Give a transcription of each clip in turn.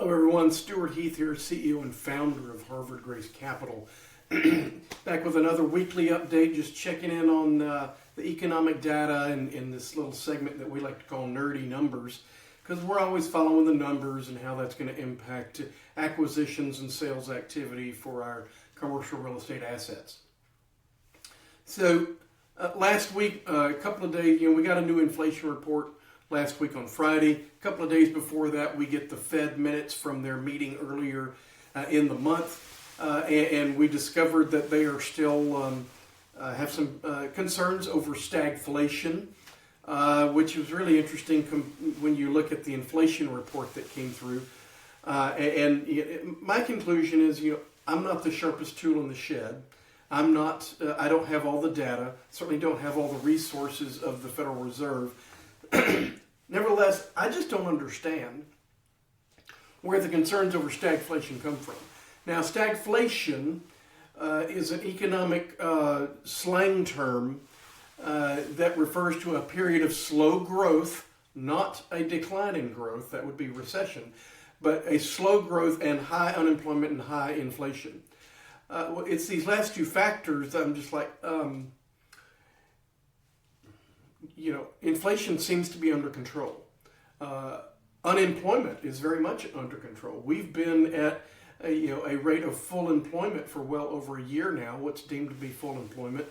Hello everyone, Stuart Heath here, CEO and founder of Harvard Grace Capital. Back with another weekly update, just checking in on the economic data in this little segment that we like to call Nerdy Numbers, because we're always following the numbers and how that's going to impact acquisitions and sales activity for our commercial real estate assets. So last week, a couple of days, we got a new inflation report last week on Friday. A couple of days before that, we get the Fed minutes from their meeting earlier in the month, and we discovered that they are still have some concerns over stagflation, which was really interesting when you look at the inflation report that came through. And my conclusion is, I'm not the sharpest tool in the shed. I don't have all the data, certainly don't have all the resources of the Federal Reserve. Nevertheless, I just don't understand where the concerns over stagflation come from. Now, stagflation is an economic slang term that refers to a period of slow growth, not a decline in growth, that would be recession, but a slow growth and high unemployment and high inflation. It's these last two factors that I'm just like, inflation seems to be under control. Unemployment is very much under control. We've been at a rate of full employment for well over a year now, what's deemed to be full employment,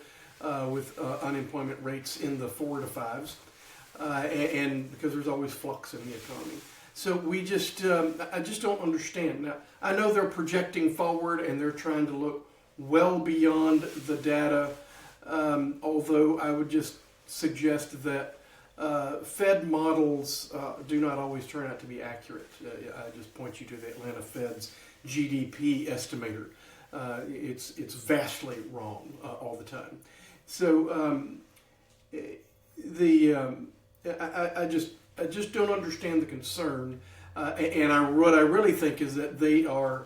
with unemployment rates in the 4 to 5s, and because there's always flux in the economy. So I just don't understand. Now, I know they're projecting forward and they're trying to look well beyond the data, although I would just suggest that Fed models do not always turn out to be accurate. I just point you to the Atlanta Fed's GDP estimator. It's vastly wrong all the time. So I just don't understand the concern, and what I really think is that they are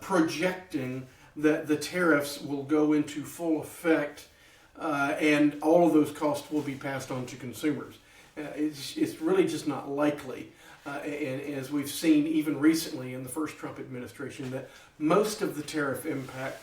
projecting that the tariffs will go into full effect, and all of those costs will be passed on to consumers. It's really just not likely, and as we've seen even recently in the first Trump administration, that most of the tariff impact,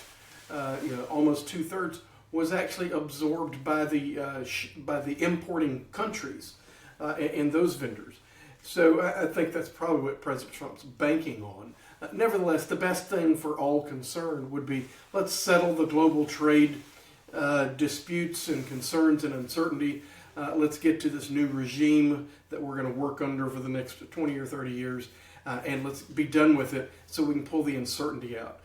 almost 2/3, was actually absorbed by the importing countries and those vendors. So I think that's probably what President Trump's banking on. Nevertheless, the best thing for all concerned would be, let's settle the global trade disputes and concerns and uncertainty. Let's get to this new regime that we're going to work under for the next 20 or 30 years, and let's be done with it so we can pull the uncertainty out.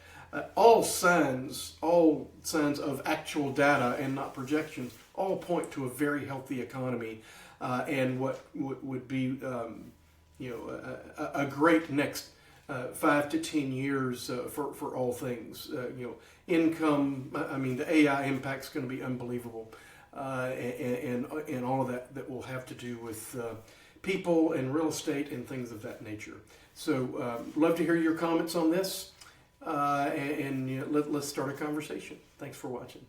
All signs of actual data and not projections all point to a very healthy economy, and what would be a great next 5 to 10 years for all things. Income, the AI impact's going to be unbelievable, and all of that will have to do with people and real estate and things of that nature. So love to hear your comments on this, and let's start a conversation. Thanks for watching.